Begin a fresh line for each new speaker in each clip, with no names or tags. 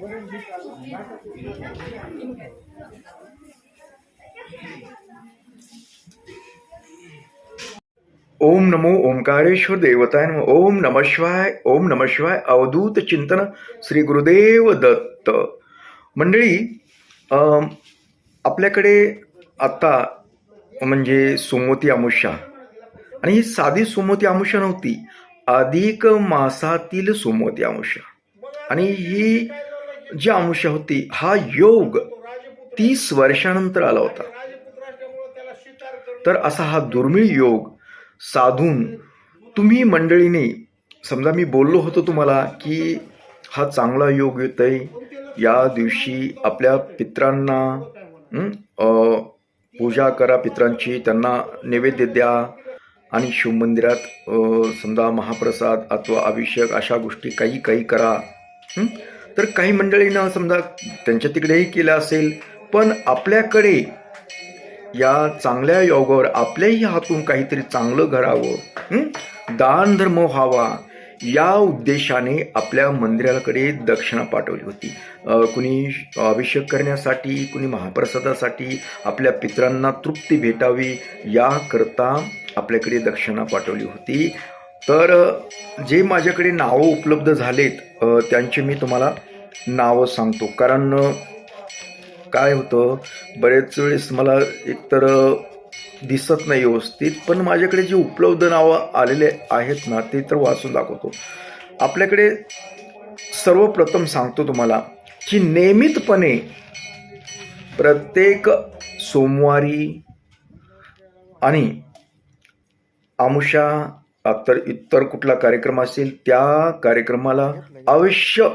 ओम नमो ओंकारेश्वर देवताय नमः. ओम नमः शिवाय. ओम नमः शिवाय. अवधूत चिंतन श्री गुरुदेव दत्त. मंडळी, आपल्याकडे आता म्हणजे सोमवती अमावस्या, आणि ही साधी सोमवती अमावस्या नव्हती, अधिक मासातील सोमवती अमावस्या. आणि ही जी अमावस्या होती, हा योग 30 वर्षानंतर आला होता. तर असा हा दुर्मिळ योग साधून तुम्ही मंडळीने, समजा मी बोललो होतो तुम्हाला की हा चांगला योग येतोय, या दिवशी आपल्या पित्रांना पूजा करा, पित्रांची, त्यांना नैवेद्य द्या, आणि शिवमंदिरात समजा महाप्रसाद अथवा अभिषेक अशा गोष्टी काही करा. तर काही मंडळींना समजा त्यांच्या तिकडेही केलं असेल, पण आपल्याकडे या चांगल्या योगावर आपल्याही हातून काहीतरी चांगलं घडावं, दान धर्म व्हावा, या उद्देशाने आपल्या मंदिराकडे दक्षिणा पाठवली होती. कुणी अभिषेक करण्यासाठी, कुणी महाप्रसादासाठी, आपल्या पित्रांना तृप्ती भेटावी याकरता आपल्याकडे दक्षिणा पाठवली होती. तर जे माझ्याकडे नावं उपलब्ध झालेत त्यांचे मी तुम्हाला नावं सांगतो. कारण काय होतं, बरेच वेळेस मला एकतर दिसत नाही व्यवस्थित, पण माझ्याकडे जी उपलब्ध नावं आलेले आहेत ना, ते तर वाचून दाखवतो. आपल्याकडे सर्वप्रथम सांगतो तुम्हाला की नियमितपणे प्रत्येक सोमवारी आणि अमावस्या तर इतर कुठला कार्यक्रम असेल त्या कार्यक्रमाला अवश्य,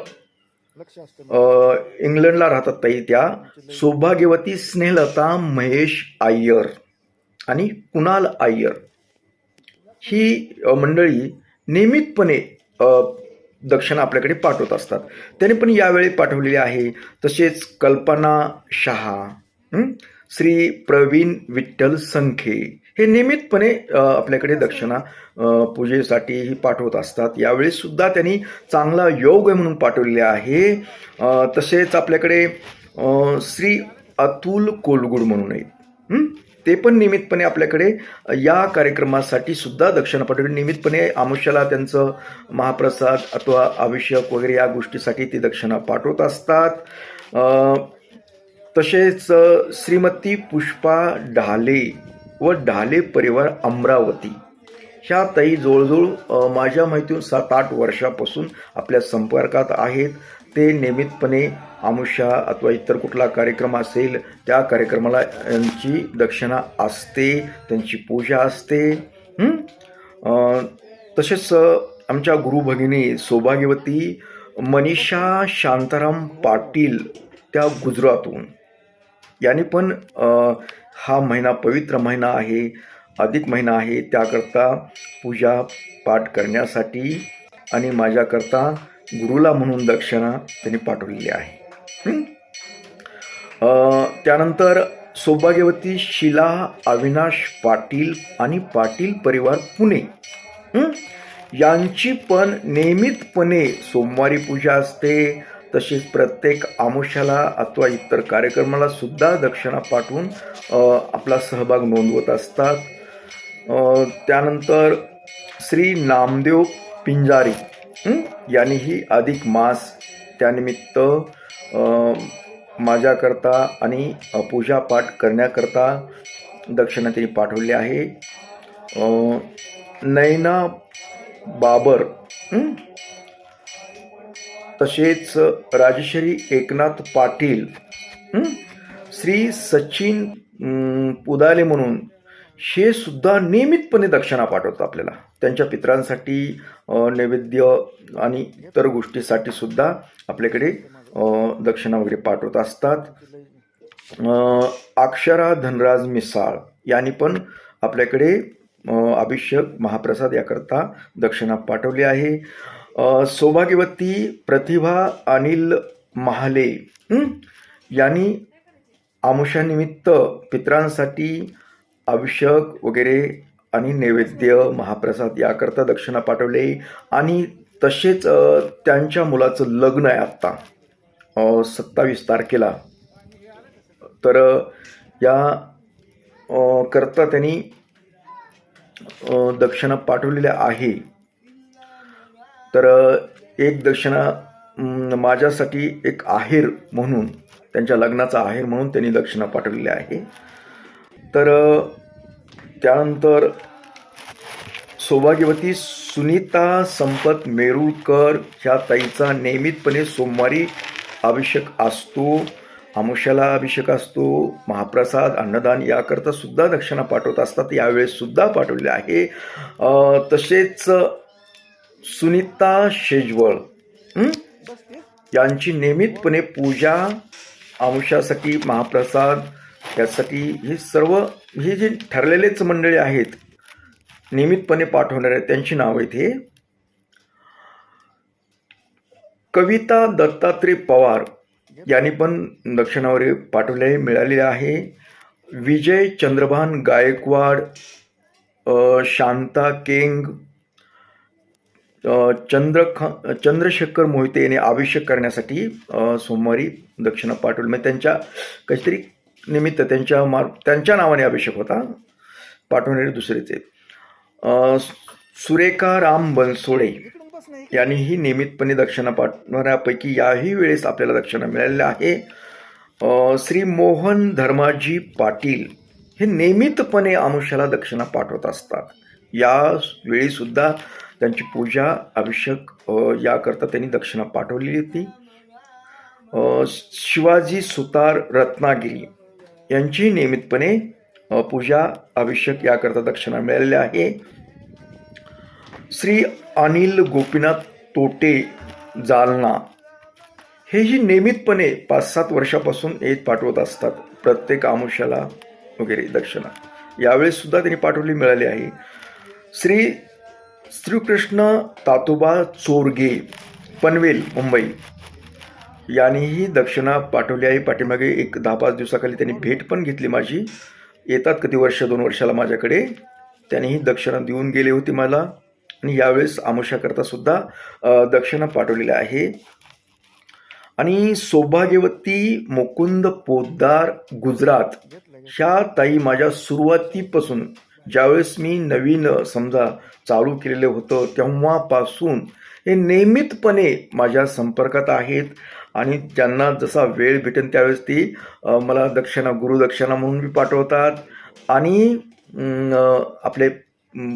इंग्लंडला राहतात ताई त्या, सौभाग्यवती स्नेहलता महेश अय्यर आणि कुणाल अय्यर, ही मंडळी नियमितपणे दक्षिणा आपल्याकडे पाठवत असतात. त्याने पण यावेळी पाठवलेली आहे. तसेच कल्पना शहा, श्री प्रवीण विठ्ठल संखे, हे नियमितपणे आपल्याकडे दक्षिणा पूजेसाठीही पाठवत असतात. यावेळी सुद्धा त्यांनी चांगला योग म्हणून पाठवलेले आहे. तसेच आपल्याकडे श्री अतुल कोलगुड म्हणून आहेत, ते पण नियमितपणे आपल्याकडे या कार्यक्रमासाठी सुद्धा दक्षिणा पाठवली. नियमितपणे अमावस्याला त्यांचं महाप्रसाद अथवा अभिषेक वगैरे या गोष्टीसाठी ते दक्षिणा पाठवत असतात. तसेच श्रीमती पुष्पा ढाले व ढाले परिवार अमरावती, ह्या ताई जवळजवळ माझ्या माहितीतून 7-8 वर्षापासून आपल्या संपर्कात आहेत. ते नियमितपणे अमावस्या अथवा इतर कुठला कार्यक्रम असेल त्या कार्यक्रमाला यांची दक्षिणा असते, त्यांची पूजा असते. तसेच आमच्या गुरुभगिनी सौभाग्यवती मनीषा शांताराम पाटील, त्या गुजरातहून, यांनी पण हा महिना पवित्र महिना आहे, अधिक महिना आहे, त्याकरता पूजा पाठ करण्यासाठी आणि माझ्याकरता गुरुला म्हणून दक्षिणा त्यांनी पाठवलेली आहे. त्यानंतर सौभाग्यवती शिला अविनाश पाटील आणि पाटील परिवार पुणे, यांची पण नियमितपणे सोमवारी पूजा असते. तसेच प्रत्येक अमावस्याला अथवा इतर कार्यक्रमाला सुद्धा दक्षिणा पाठवून आपला सहभाग नोंदवत असतात. त्यानंतर श्री नामदेव पिंजारी यांनीही अधिक मास त्यानिमित्त माझ्याकरता आणि पूजापाठ करण्याकरता दक्षिणा त्यांनी पाठवली आहे. नैना बाबर, तसेच राजेश्वरी एकनाथ पाटील, श्री सचिन पुदाले म्हणून, हे सुद्धा नियमितपणे दक्षिणा पाठवतात आपल्याला. त्यांच्या पित्रांसाठी नैवेद्य आणि इतर गोष्टीसाठी सुद्धा आपल्याकडे दक्षिणा वगैरे पाठवत असतात. अक्षरा धनराज मिसाळ यांनी पण आपल्याकडे अभिषेक महाप्रसाद याकरता दक्षिणा पाठवली आहे. सौभाग्यवती प्रतिभा अनिल महाले यांनी अमावस्यानिमित्त पित्रांसाठी अभिषेक वगैरे आणि नैवेद्य महाप्रसाद याकरता दक्षिणा पाठवले. आणि तसेच त्यांच्या मुलाचं लग्न आहे आत्ता, 27 तारखेला. तर या करता त्यांनी दक्षिणा पाठवलेल्या आहे. तर एक दक्षिणा माझ्यासाठी एक आहेर म्हणून, त्यांच्या लग्नाचा आहेर म्हणून त्यांनी दक्षिणा पाठवलेली आहे. तर त्यानंतर सौभाग्यवती सुनीता संपत मेरुळकर ह्या ताईचा नियमितपणे सोमवारी अभिषेक असतो, अमावस्येला अभिषेक असतो, महाप्रसाद अन्नदान याकरता सुद्धा दक्षिणा पाठवत असतात. यावेळेस सुद्धा पाठवले आहे. तसेच सुनीता शेजवळ यांची नियमितपणे पूजा, अमावस्यासाठी महाप्रसाद यासाठी ही जी ठरलेलेच मंडळी आहेत नियमितपणे पाठवणारे, त्यांची नाव आहेत हे. कविता दत्तात्रय पवार यांनी पण दक्षिणावरी पाठवले मिळालेले आहे. विजय चंद्रभान गायकवाड, शांता केंग, चंद्रशेखर मोहिते यांनी अभिषेक करण्यासाठी सोमवारी दक्षिणा पाठवली. म्हणजे त्यांच्या काहीतरी निमित्त त्यांच्या नावाने अभिषेक होता. पाठवणारे दुसरेच आहेत. सुरेखा राम बनसोडे यांनीही नियमितपणे दक्षिणा पाठवणाऱ्यापैकी याही वेळेस आपल्याला दक्षिणा मिळालेल्या आहे. श्री मोहन धर्माजी पाटील हे नियमितपणे अमावस्येला दक्षिणा पाठवत असतात. या वेळी सुद्धा त्यांची पूजा, अभिषेक याकरता त्यांनी दक्षिणा पाठवलेली होती. शिवाजी सुतार रत्नागिरी यांची नियमितपणे पूजा, अभिषेक याकरता दक्षिणा मिळालेली आहे. श्री अनिल गोपीनाथ तोटे जालना हेही नियमितपणे 5-7 वर्षापासून पाठवत असतात प्रत्येक अमावस्येला वगैरे दक्षिणा. यावेळेस सुद्धा त्यांनी पाठवली मिळाली आहे. श्रीकृष्ण तातोबा चोरगे पनवेल मुंबई यांनीही दक्षिणा पाठवली आहे. पाठीमागे 10-5 दिवसाखाली त्यांनी भेट पण घेतली माझी. येतात कधी 1-2 वर्षाला माझ्याकडे. त्यांनीही दक्षिणा देऊन गेले होते मला. आणि यावेळेस अमावस्याकरता सुद्धा दक्षिणा पाठवलेली आहे. आणि सौभाग्यवती मुकुंद पोद्दार गुजरात ह्या ताई माझ्या सुरुवातीपासून, ज्यावेळेस मी नवीन समजा चालू केलेलं होतं तेव्हापासून हे नियमितपणे माझ्या संपर्कात आहेत. आणि त्यांना जसा वेळ भेटेल त्यावेळेस ती मला दक्षिणा, गुरुदक्षिणा म्हणून पाठवतात. आणि आपले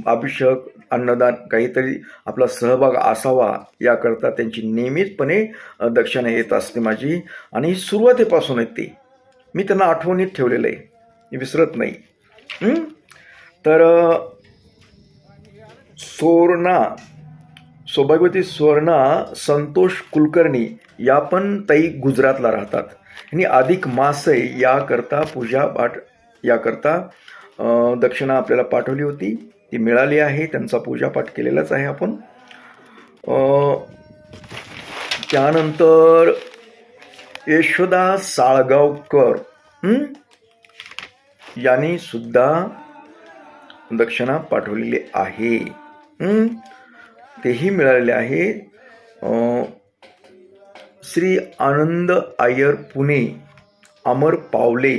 अभिषेक, अन्नदान काहीतरी आपला सहभाग असावा याकरता त्यांची नियमितपणे दक्षिणा येत असते माझी. आणि सुरुवातीपासून आहेत ते. मी त्यांना आठवणीत ठेवलेलं आहे, मी विसरत नाही. तर सौभाग्यवती सुवर्णा संतोष कुलकर्णी या पण ताई गुजरातला राहतात. आणि अधिक मास याकरता पूजा पाठ याकरता दक्षिणा आपल्याला पाठवली होती, ती मिळाली आहे. त्यांचा पूजापाठ केलेलाच आहे आपण. त्यानंतर यशोदा साळगावकर यांनी सुद्धा दक्षिणा पाठवलेली आहे. तेही मिळालेले आहे. श्री आनंद आयर पुणे, अमर पावले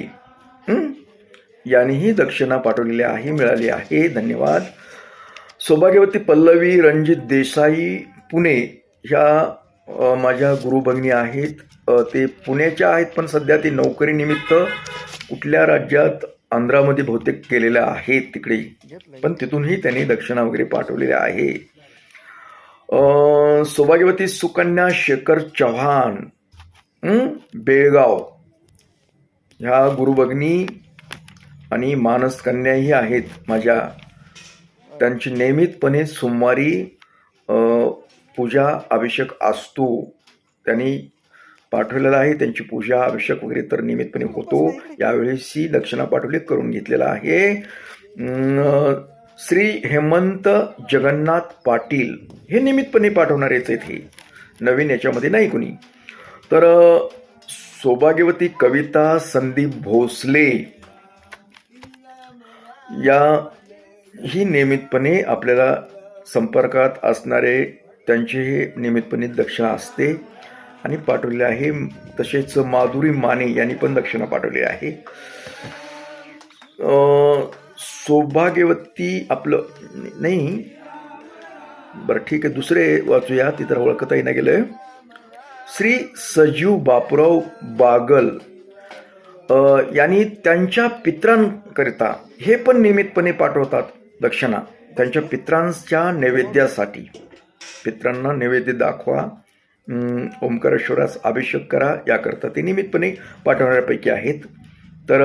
यांनीही दक्षिणा पाठवलेली आहे, मिळाली आहे. धन्यवाद. सौभाग्यवती पल्लवी रणजित देसाई पुणे ह्या माझ्या गुरुभगिनी आहेत. ते पुण्याच्या आहेत, पण सध्या ते नोकरीनिमित्त कुठल्या राज्यात, आंध्रामध्ये बहुतेक गेलेल्या आहेत तिकडे, पण तिथूनही त्यांनी दक्षिणा वगैरे पाठवलेल्या आहे. सौभाग्यवती सुकन्या शेखर चव्हाण बेळगाव ह्या गुरुभगिनी आणि मानस कन्याही आहेत माझ्या. त्यांची नियमितपणे सोमवारी पूजा, अभिषेक असतो. त्यांनी पाठवलेला आहे. त्यांची पूजा, अभिषेक वगैरे तर नियमितपणे होतो. यावेळेसही दक्षिणा पाठवली, करून घेतलेला आहे. श्री हेमंत जगन्नाथ पाटील हे नियमितपणे पाठवणारेच आहेत, हे नवीन याच्यामध्ये नाही कुणी. तर सौभाग्यवती कविता संदीप भोसले या ही नियमितपणे आपल्याला संपर्कात असणारे, त्यांची हे नियमितपणे दक्षिणा असते. आणि पाठवलेले आहे. तसेच माधुरी माने यांनी पण दक्षिणा पाठवली आहे. सौभाग्यवती आपलं नाही, बरं ठीक आहे, दुसरे वाचूया. तिथं ओळखताही नाही गेलं. श्री सजीव बापूराव बागल यांनी त्यांच्या पित्रांकरिता हे पण नियमितपणे पाठवतात दक्षिणा. त्यांच्या पित्रांच्या नैवेद्यासाठी, पित्रांना नैवेद्य दाखवा, ओंकारेश्वरास अभिषेक करा, याकरता ते नियमितपणे पाठवणाऱ्यापैकी आहेत. तर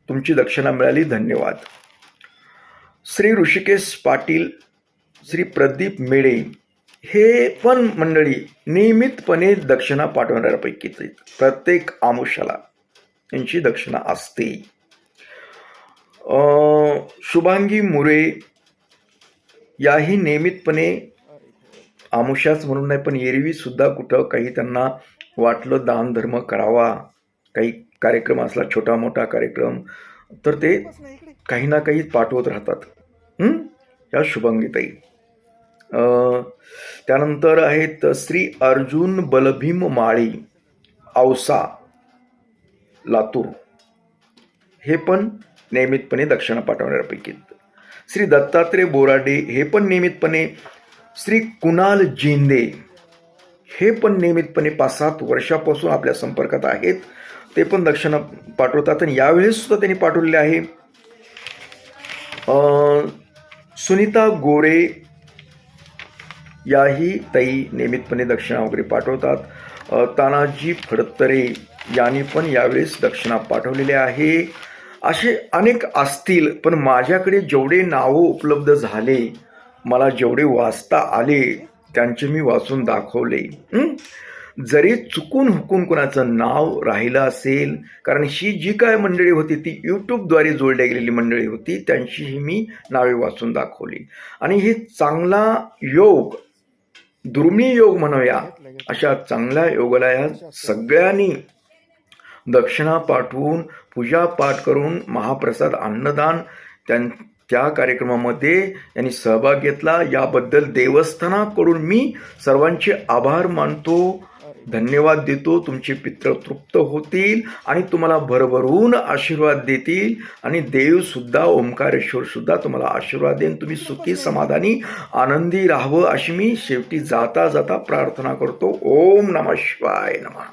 तुमची दक्षिणा मिळाली, धन्यवाद. श्री ऋषिकेश पाटील, श्री प्रदीप मेळे हे पण मंडळी नियमितपणे दक्षिणा पाठवणाऱ्यापैकीच आहेत. प्रत्येक आमुषाला यांची दक्षिणा असते. शुभांगी मुरे याही नियमितपणे, आमुषाच म्हणून नाही पण एरवी सुद्धा कुठं काही त्यांना वाटलं दान धर्म करावा, काही कार्यक्रम असला छोटा मोठा कार्यक्रम, तर ते काही ना काही पाठवत राहतात. या शुभांगीताई. त्यानंतर आहेत श्री अर्जुन बलभीम माळी, औसा, लातूर, हे पण नियमितपणे दक्षिणा पाठवणाऱ्यापैकी. श्री दत्तात्रय बोराडे हे पण नियमितपणे. श्री कुणाल जिंदे हे पण नियमितपणे 5-7 वर्षापासून आपल्या संपर्कात आहेत. ते पण दक्षिणा पाठवतात आणि यावेळेस सुद्धा त्यांनी पाठवलेले आहे. सुनीता गोरे याही ताई नियमितपणे दक्षिणा वगैरे पाठवतात. तानाजी फडतरे यांनी पण यावेळेस दक्षिणा पाठवलेले आहे. असे अनेक असतील, पण माझ्याकडे जेवढे नावं उपलब्ध झाले, मला जेवढे वाचता आले, त्यांचे मी वाचून दाखवले. जरी चुकून हुकून कोणाचं नाव राहिलं असेल, कारण ही जी काय मंडळी होती ती यूट्यूबद्वारे जोडल्या गेलेली मंडळी होती, त्यांचीही मी नावे वाचून दाखवली. आणि हे चांगला योग, दुर्मिळ योग म्हणूया, अशा चांगल्या योगाला या सगळ्यांनी दक्षिणा पाठवून पूजा पाठ करून महाप्रसाद अन्नदान त्या कार्यक्रमामध्ये यांनी सहभाग घेतला. याबद्दल देवस्थानाकडून मी सर्वांचे आभार मानतो, धन्यवाद देतो. तुमचे पित्र तृप्त होतील आणि तुम्हाला भरभरून आशीर्वाद देतील आणि देव सुद्धा, ओंकारेश्वर सुद्धा तुम्हाला आशीर्वाद देईन. तुम्ही सुखी समाधानी आनंदी राहावं अशी मी शेवटी जाता जाता प्रार्थना करतो. ओम नमः शिवाय नमः.